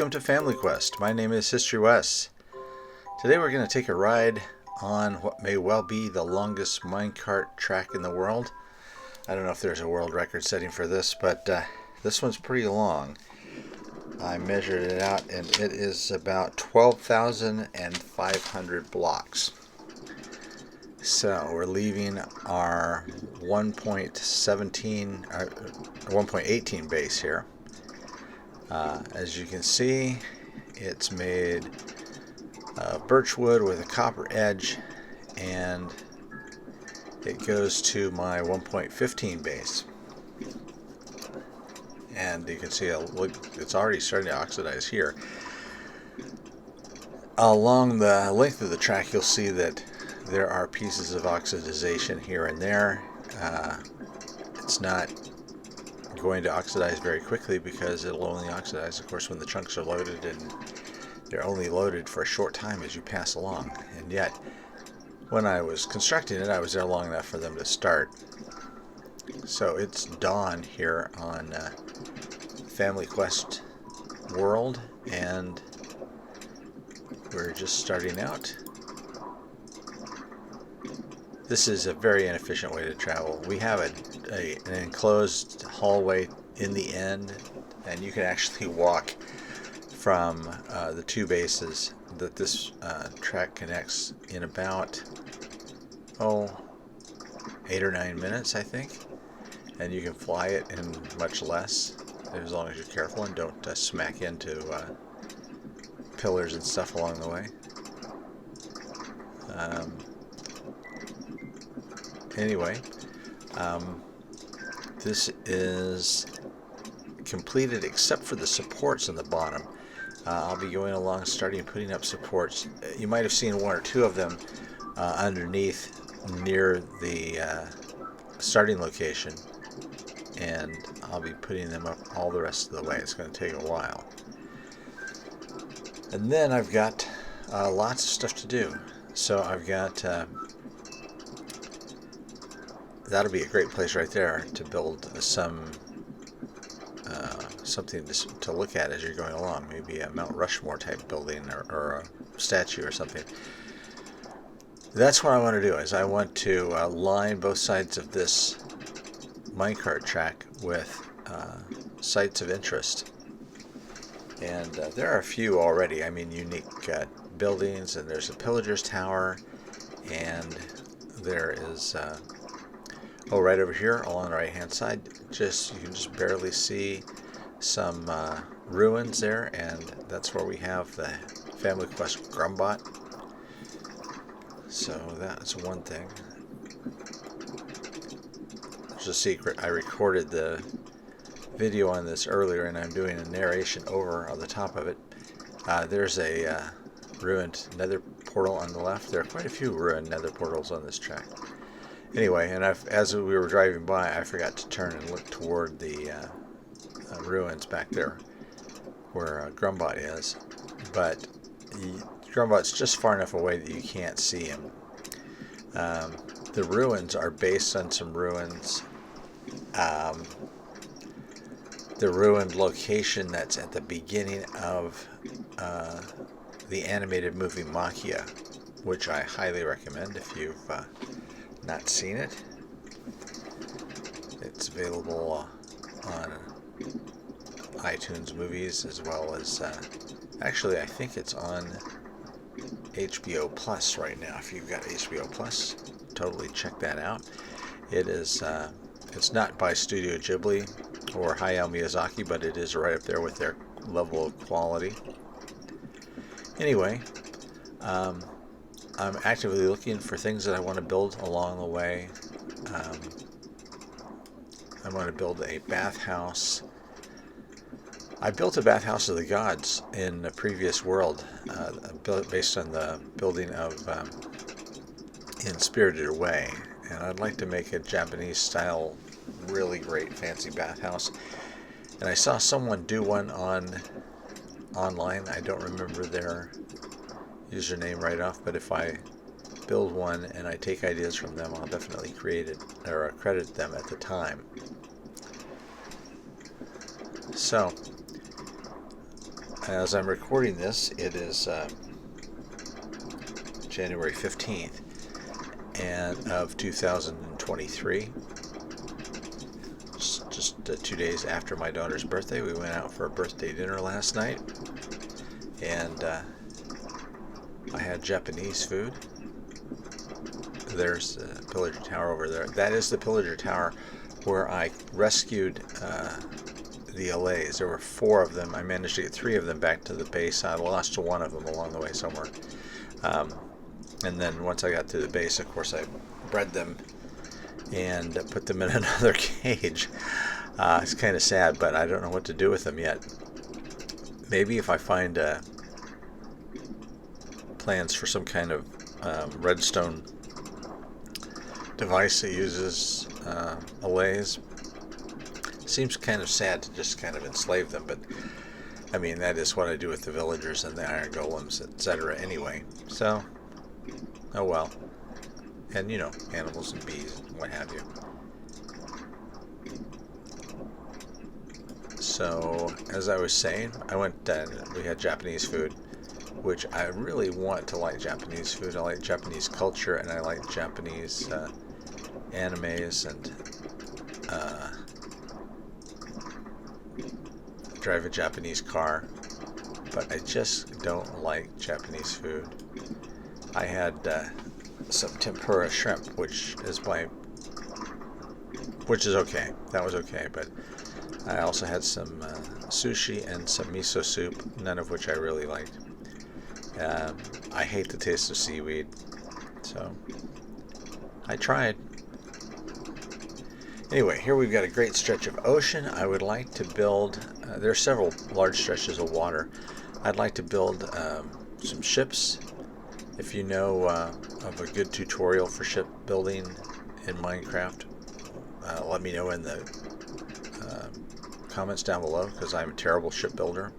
Welcome to Family Quest. My name is HistoryWes. Today we're going to take a ride on what may well be the longest minecart track in the world. I don't know if there's a world record setting for this, but this one's pretty long. I measured it out and it is about 12,500 blocks. So we're leaving our 1.18 base here. As you can see, it's made of birch wood with a copper edge, and it goes to my 1.15 base. And you can see it's already starting to oxidize here. Along the length of the track, you'll see that there are pieces of oxidization here and there. It's not going to oxidize very quickly because it'll only oxidize, of course, when the chunks are loaded, and they're only loaded for a short time as you pass along. And yet, when I was constructing it, I was there long enough for them to start. So it's dawn here on Family Quest World, and we're just starting out. This is a very inefficient way to travel. We have an enclosed hallway in the end, and you can actually walk from the two bases that this track connects in about 8 or 9 minutes, I think. And you can fly it in much less, as long as you're careful and don't smack into pillars and stuff along the way. Anyway, this is completed except for the supports on the bottom. I'll be going along, starting putting up supports. You might have seen one or two of them underneath near the starting location, and I'll be putting them up all the rest of the way. It's going to take a while. And then I've got lots of stuff to do. So I've got that'll be a great place right there to build something to look at as you're going along. Maybe a Mount Rushmore type building or a statue or something. That's what I want to do. Is I want to line both sides of this minecart track with sites of interest. And there are a few already. I mean, unique buildings, and there's a pillager's tower, and there is right over here along the right hand side, you can just barely see some ruins there, and that's where we have the Family Quest Grumbot. So that's one thing. There's a secret. I recorded the video on this earlier, and I'm doing a narration over on the top of it. There's a ruined nether portal on the left. There are quite a few ruined nether portals on this track. Anyway, and as we were driving by, I forgot to turn and look toward the ruins back there where Grumbot is. But Grumbot's just far enough away that you can't see him. The ruins are based on some ruins. The ruined location that's at the beginning of the animated movie Machia, which I highly recommend if you've not seen it. It's available on iTunes Movies, as well as actually I think it's on HBO Plus right now. If you've got HBO Plus, totally check that out. It is it's not by Studio Ghibli or Hayao Miyazaki, but it is right up there with their level of quality. Anyway, I'm actively looking for things that I want to build along the way. I want to build a bathhouse. I built a bathhouse of the gods in a previous world, based on the building of in Spirited Away, and I'd like to make a Japanese style, really great fancy bathhouse. And I saw someone do one online. I don't remember their username right off, but if I build one and I take ideas from them, I'll definitely create it or credit them at the time. So As I'm recording this, it is January 15th and of 2023. Just 2 days after my daughter's birthday. We went out for a birthday dinner last night, and I had Japanese food. There's the pillager tower over there. That is the pillager tower where I rescued the allays. There were 4 of them. I managed to get 3 of them back to the base. I lost 1 of them along the way somewhere. And then once I got to the base, of course, I bred them and put them in another cage. It's kind of sad, but I don't know what to do with them yet. Maybe if I find plans for some kind of redstone device that uses allays. Seems kind of sad to just kind of enslave them, but I mean, that is what I do with the villagers and the iron golems, etc. anyway. So, oh well. And, you know, animals and bees and what have you. So, as I was saying, I went we had Japanese food, which I really want to like Japanese food. I like Japanese culture, and I like Japanese animes, and drive a Japanese car, but I just don't like Japanese food. I had some tempura shrimp, which is okay. That was okay, but I also had some sushi and some miso soup, none of which I really liked. I hate the taste of seaweed, so I tried. Anyway, here we've got a great stretch of ocean. I would like to build, there are several large stretches of water. I'd like to build some ships. If you know of a good tutorial for ship building in Minecraft, let me know in the comments down below, because I'm a terrible ship builder.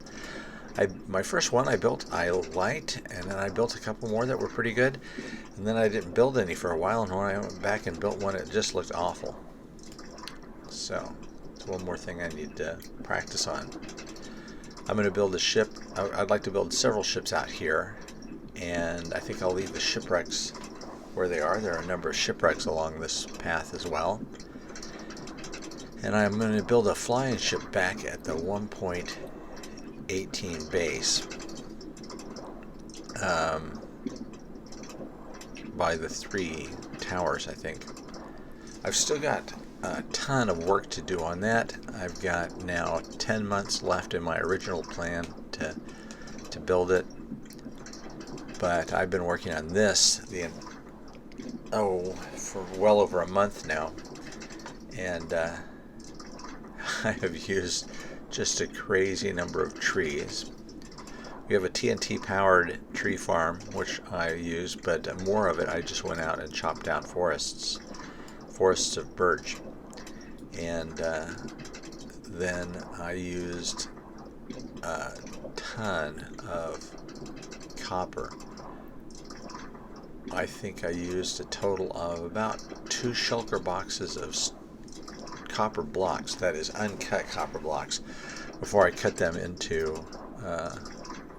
My first one I built, I liked, and then I built a couple more that were pretty good, and then I didn't build any for a while, and when I went back and built one, it just looked awful. So, it's one more thing I need to practice on. I'm going to build a ship. I'd like to build several ships out here, and I think I'll leave the shipwrecks where they are. There are a number of shipwrecks along this path as well. And I'm going to build a flying ship back at the 1.18 base by the 3 towers, I think. I've still got a ton of work to do on that. I've got now 10 months left in my original plan to build it, but I've been working on this for well over a month now, and I have used just a crazy number of trees. We have a TNT powered tree farm, which I use, but more of it I just went out and chopped down forests of birch, and then I used a ton of copper. I think I used a total of about 2 shulker boxes of copper blocks, that is uncut copper blocks, before I cut them into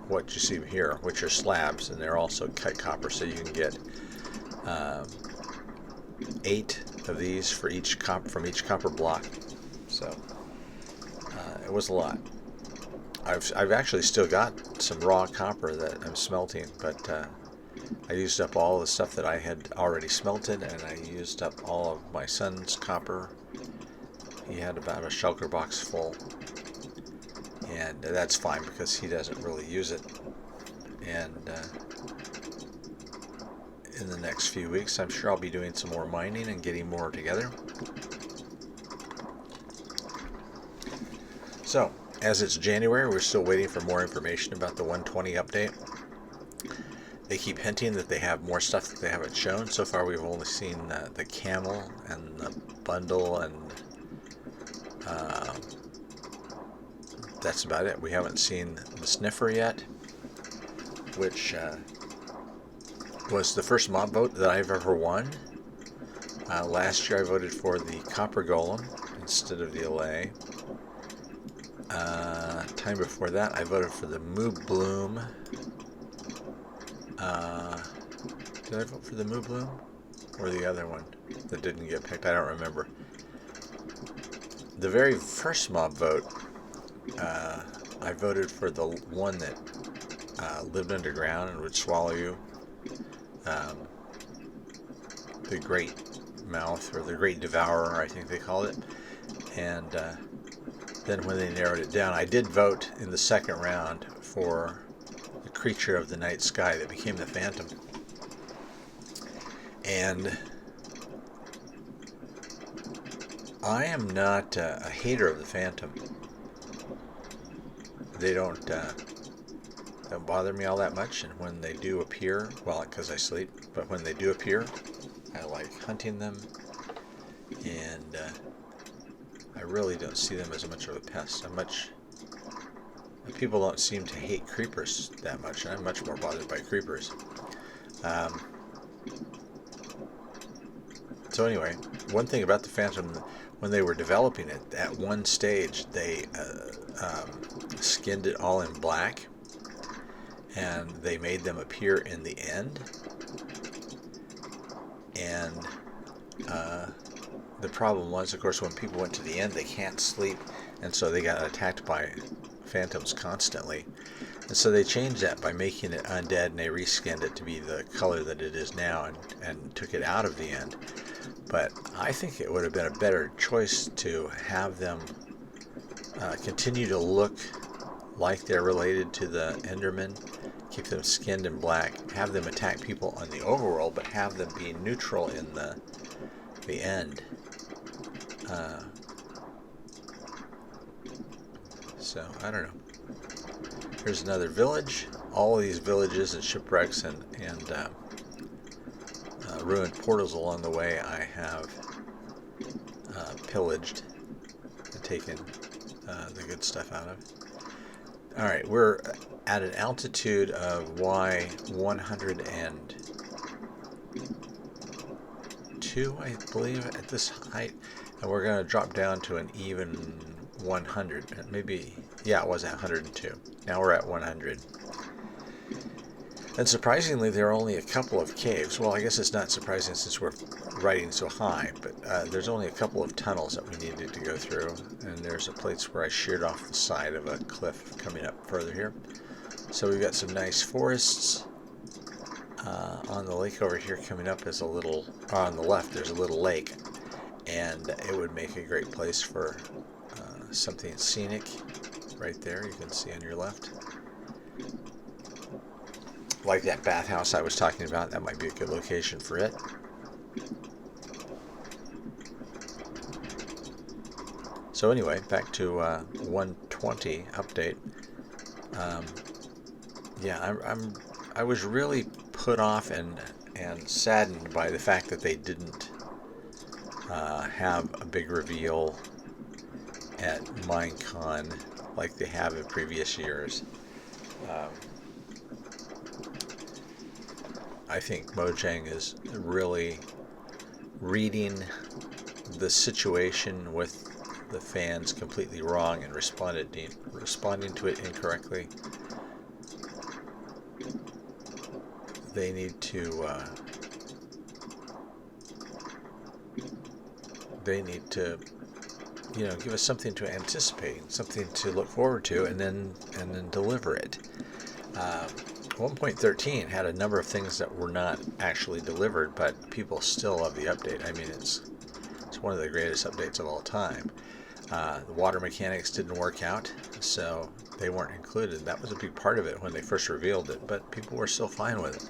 what you see here, which are slabs, and they're also cut copper, so you can get 8 of these from each copper block. So it was a lot. I've actually still got some raw copper that I'm smelting, but I used up all the stuff that I had already smelted, and I used up all of my son's copper. He had about a shulker box full, and that's fine because he doesn't really use it. And in the next few weeks, I'm sure I'll be doing some more mining and getting more together. So, as it's January, we're still waiting for more information about the 120 update. They keep hinting that they have more stuff that they haven't shown. So far, we've only seen the camel and the bundle, and that's about it. We haven't seen the sniffer yet, which was the first mob vote that I've ever won. Last year I voted for the copper golem instead of the allay. Time before that, I voted for the Moo Bloom. Did I vote for the Moo Bloom? Or the other one that didn't get picked? I don't remember. The very first mob vote, I voted for the one that lived underground and would swallow you. The Great Mouth, or the Great Devourer, I think they called it. And then when they narrowed it down, I did vote in the second round for the creature of the night sky that became the Phantom. And I am not a hater of the Phantom. They don't bother me all that much, and when they do appear, well, because I sleep, but when they do appear, I like hunting them, and I really don't see them as much of a pest. People don't seem to hate creepers that much, and I'm much more bothered by creepers. So anyway, one thing about the Phantom, when they were developing it, at one stage they skinned it all in black, and they made them appear in the end. And the problem was, of course, when people went to the end, they can't sleep, and so they got attacked by phantoms constantly. And so they changed that by making it undead, and they reskinned it to be the color that it is now, and took it out of the end. But I think it would have been a better choice to have them continue to look like they're related to the Endermen, keep them skinned in black, have them attack people on the overworld, but have them be neutral in the end. So, I don't know. Here's another village. All of these villages and shipwrecks and ruined portals along the way I have pillaged and taken the good stuff out of. Alright, we're at an altitude of Y102, I believe, at this height, and we're going to drop down to an even 100. Maybe, yeah, it was at 102. Now we're at 100. And surprisingly, there are only a couple of caves. Well, I guess it's not surprising since we're riding so high, but there's only a couple of tunnels that we needed to go through, and there's a place where I sheared off the side of a cliff coming up further here. So we've got some nice forests. On the lake over here coming up is a little, on the left there's a little lake, and it would make a great place for something scenic right there, you can see on your left. Like that bathhouse I was talking about, that might be a good location for it. So anyway, back to 120 update. Yeah, I was really put off and saddened by the fact that they didn't have a big reveal at Minecon like they have in previous years. I think Mojang is really reading the situation with the fans completely wrong and responding to it incorrectly. They need to give us something to anticipate, something to look forward to, and then deliver it. 1.13 had a number of things that were not actually delivered, but people still love the update. I mean, it's one of the greatest updates of all time. The water mechanics didn't work out, so they weren't included. That was a big part of it when they first revealed it, but people were still fine with it.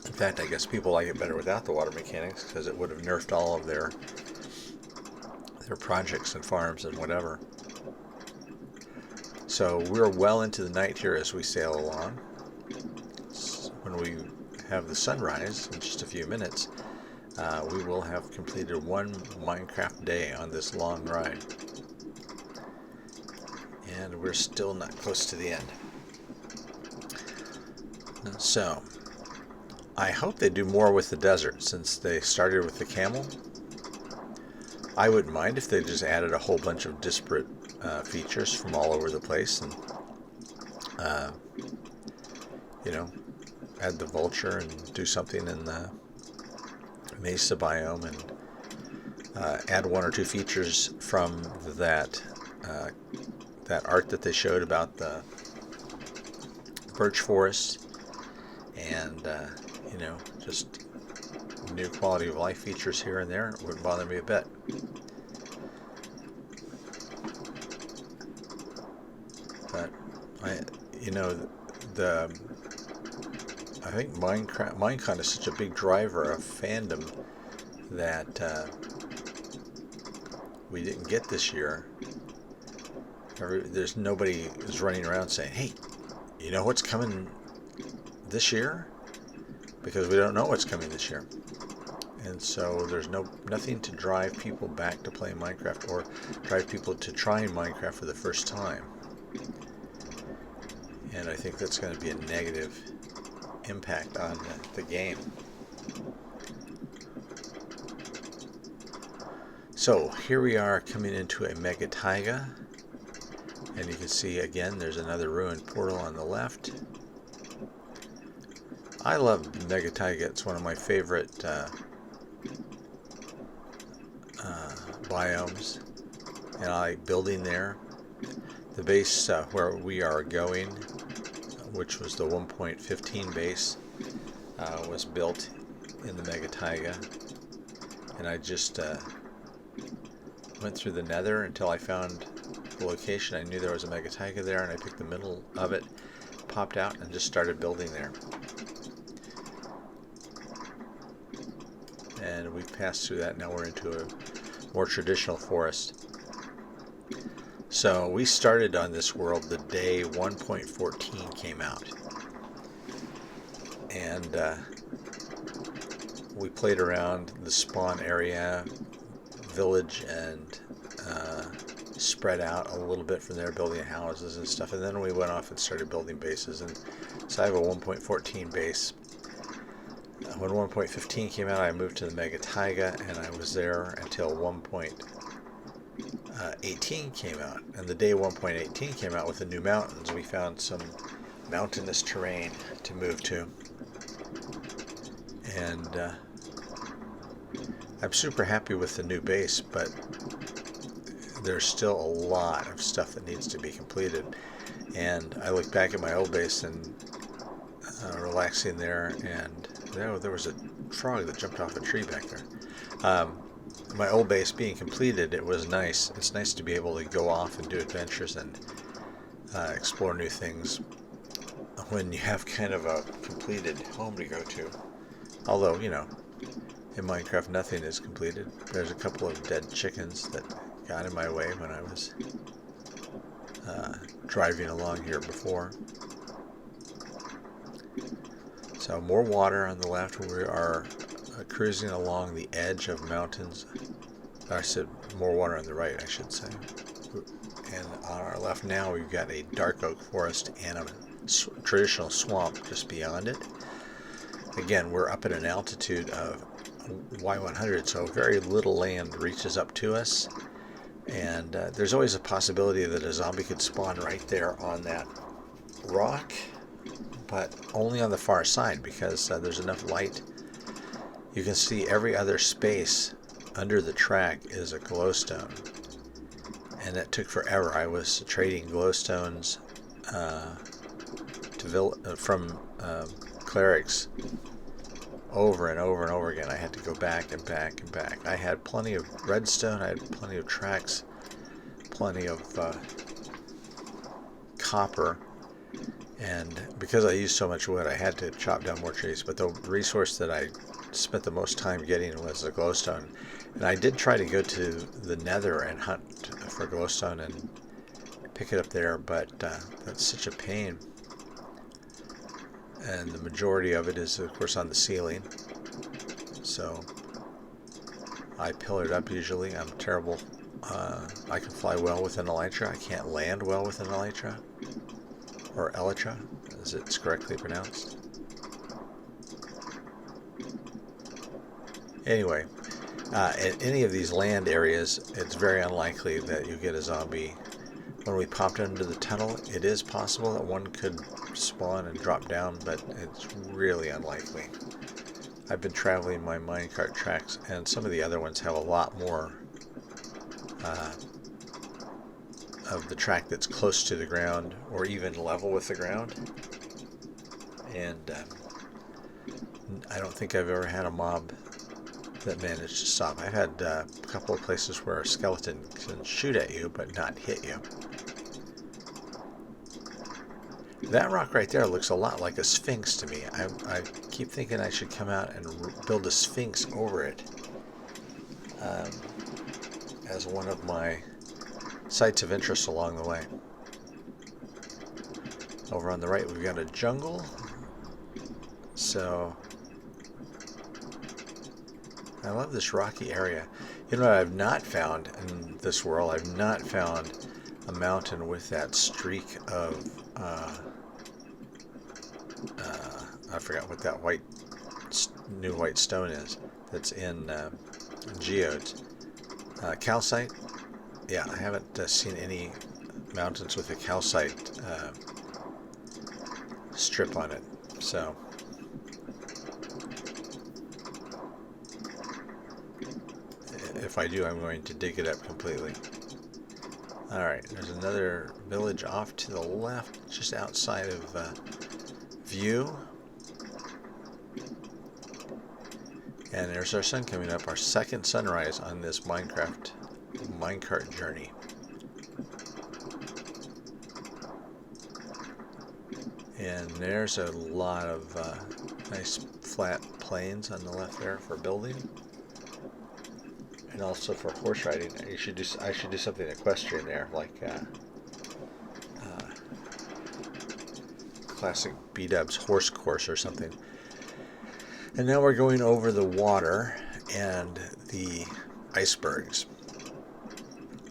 In fact, I guess people like it better without the water mechanics, because it would have nerfed all of their projects and farms and whatever. So we're well into the night here as we sail along. When we have the sunrise in just a few minutes, we will have completed one Minecraft day on this long ride. And we're still not close to the end. So, I hope they do more with the desert, since they started with the camel. I wouldn't mind if they just added a whole bunch of disparate features from all over the place, and uh, you know, add the vulture and do something in the mesa biome, and add one or two features from that that art that they showed about the birch forest, and just new quality of life features here and there. It wouldn't bother me a bit. But I think Minecraft is such a big driver of fandom that we didn't get this year. There's nobody is running around saying, "Hey, you know what's coming this year?" Because we don't know what's coming this year, and so there's nothing to drive people back to play Minecraft or drive people to try Minecraft for the first time. And I think that's going to be a negative impact on the game. So here we are coming into a mega taiga, and you can see again there's another ruined portal on the left. I love mega taiga. It's one of my favorite biomes, and I like building there. The base where we are going, which was the 1.15 base, was built in the mega taiga, and I just went through the nether until I found the location. I knew there was a mega taiga there, and I picked the middle of it, popped out, and just started building there. And we've passed through that. Now we're into a more traditional forest. So we started on this world the day 1.14 came out, and we played around the spawn area, village, and spread out a little bit from there, building houses and stuff, and then we went off and started building bases. And so I have a 1.14 base. When 1.15 came out, I moved to the mega taiga, and I was there until 1.18 came out. And the day 1.18 came out with the new mountains, we found some mountainous terrain to move to. And I'm super happy with the new base, but there's still a lot of stuff that needs to be completed. And I look back at my old base and relaxing there, and there was a frog that jumped off a tree back there. My old base being completed, it was nice. It's nice to be able to go off and do adventures and explore new things when you have kind of a completed home to go to. Although, in Minecraft nothing is completed. There's a couple of dead chickens that got in my way when I was driving along here before. So more water on the left. We are cruising along the edge of mountains. I said more water on the right, I should say. And on our left now we've got a dark oak forest and a traditional swamp just beyond it. Again, we're up at an altitude of Y100, so very little land reaches up to us. And there's always a possibility that a zombie could spawn right there on that rock, but only on the far side, because there's enough light. You can see every other space under the track is a glowstone, and it took forever. I was trading glowstones from clerics over and over and over again. I had to go back and back and back. I had plenty of redstone, I had plenty of tracks, plenty of copper, and because I used so much wood, I had to chop down more trees. But the resource that I spent the most time getting was the glowstone. And I did try to go to the nether and hunt for glowstone and pick it up there, but that's such a pain. And the majority of it is, of course, on the ceiling. So I pillared up usually. I'm terrible. I can fly well with an elytra. I can't land well with an elytra. Or elytra, as it's correctly pronounced. Anyway, In any of these land areas, it's very unlikely that you get a zombie. When we popped into the tunnel, it is possible that one could spawn and drop down, but it's really unlikely. I've been traveling my minecart tracks, and some of the other ones have a lot more of the track that's close to the ground or even level with the ground. And I don't think I've ever had a mob that managed to stop. I've had a couple of places where a skeleton can shoot at you but not hit you. That rock right there looks a lot like a sphinx to me. I keep thinking I should come out and build a sphinx over it as one of my sites of interest along the way. Over on the right we've got a jungle. So I love this rocky area. You know what I've not found in this world? I've not found a mountain with that streak of I forgot what that new white stone is that's in geodes. Calcite? Yeah, I haven't seen any mountains with a calcite strip on it. So if I do, I'm going to dig it up completely. Alright, there's another village off to the left, just outside of view. And there's our sun coming up, our second sunrise on this minecart journey. And there's a lot of nice flat plains on the left there for building. And also for horse riding. I should do something equestrian there, like classic B-dubs horse course or something. And now we're going over the water and the icebergs,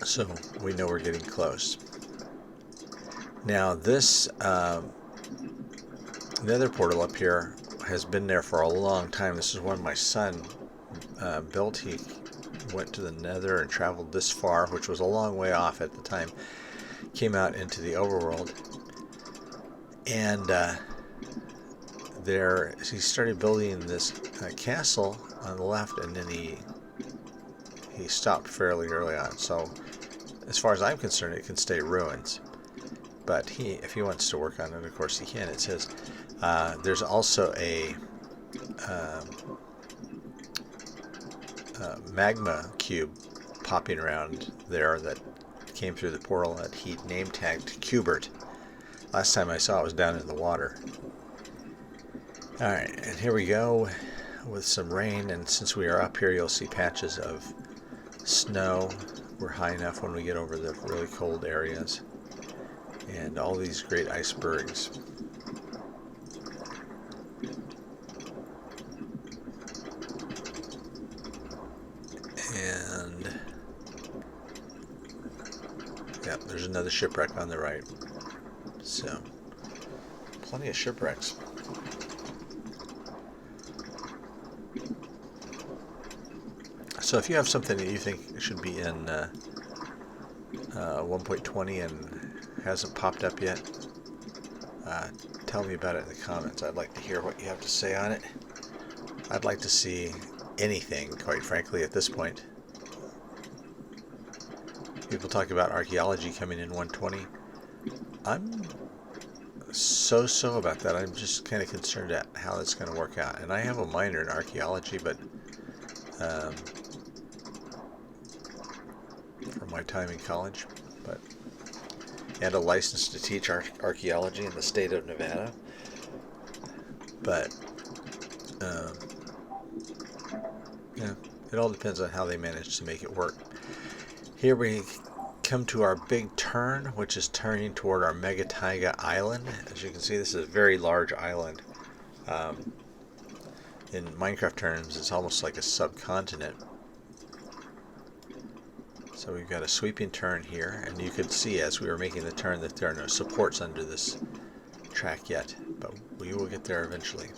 so we know we're getting close. Now this nether portal up here has been there for a long time. This is one my son built. He went to the nether and traveled this far, which was a long way off at the time, came out into the overworld, and there he started building this castle on the left, and then he stopped fairly early on. So as far as I'm concerned, it can stay ruins, but if he wants to work on it, of course he can. It says there's also a magma cube popping around there that came through the portal that he name tagged Cubert. Last time I saw it was down in the water. Alright, and here we go with some rain, and since we are up here you'll see patches of snow. We're high enough when we get over the really cold areas, and all these great icebergs. And yeah, there's another shipwreck on the right. So plenty of shipwrecks. So if you have something that you think should be in 1.20 and hasn't popped up yet, tell me about it in the comments. I'd like to hear what you have to say on it. I'd like to see anything, quite frankly, at this point. People talk about archaeology coming in 120. I'm so about that. I'm just kind of concerned at how that's going to work out. And I have a minor in archaeology, but from my time in college, and a license to teach archaeology in the state of Nevada. But yeah, it all depends on how they manage to make it work. Here we come to our big turn, which is turning toward our Mega Taiga Island. As you can see, this is a very large island. In Minecraft terms, it's almost like a subcontinent. So we've got a sweeping turn here, and you could see as we were making the turn that there are no supports under this track yet, but we will get there eventually.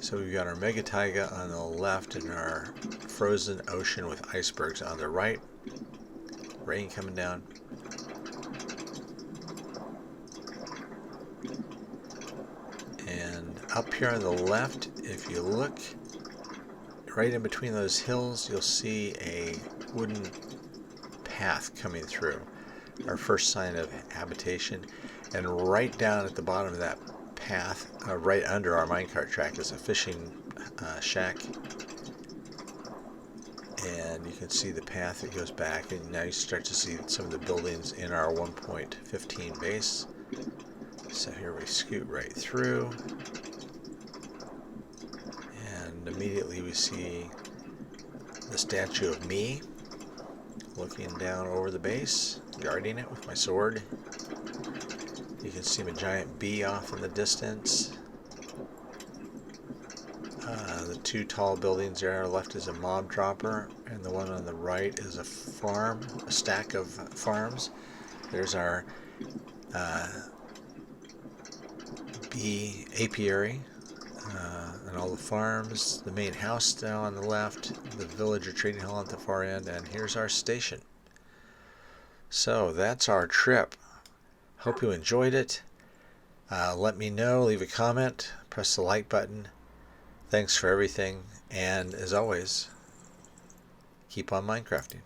So we've got our mega taiga on the left and our frozen ocean with icebergs on the right. Rain coming down. And up here on the left, if you look right in between those hills, you'll see a wooden path coming through. Our first sign of habitation. And right down at the bottom of that path, right under our minecart track, is a fishing shack. And you can see the path that goes back, and now you start to see some of the buildings in our 1.15 base. So here we scoot right through, and immediately we see the statue of me looking down over the base, guarding it with my sword. You can see a giant bee off in the distance. The two tall buildings there on the left is a mob dropper, and the one on the right is a farm, a stack of farms. There's our bee apiary, and all the farms, the main house now on the left, the villager trading hall at the far end, and here's our station. So that's our trip. Hope you enjoyed it. Let me know, leave a comment, press the like button. Thanks for everything, and as always, keep on Minecrafting.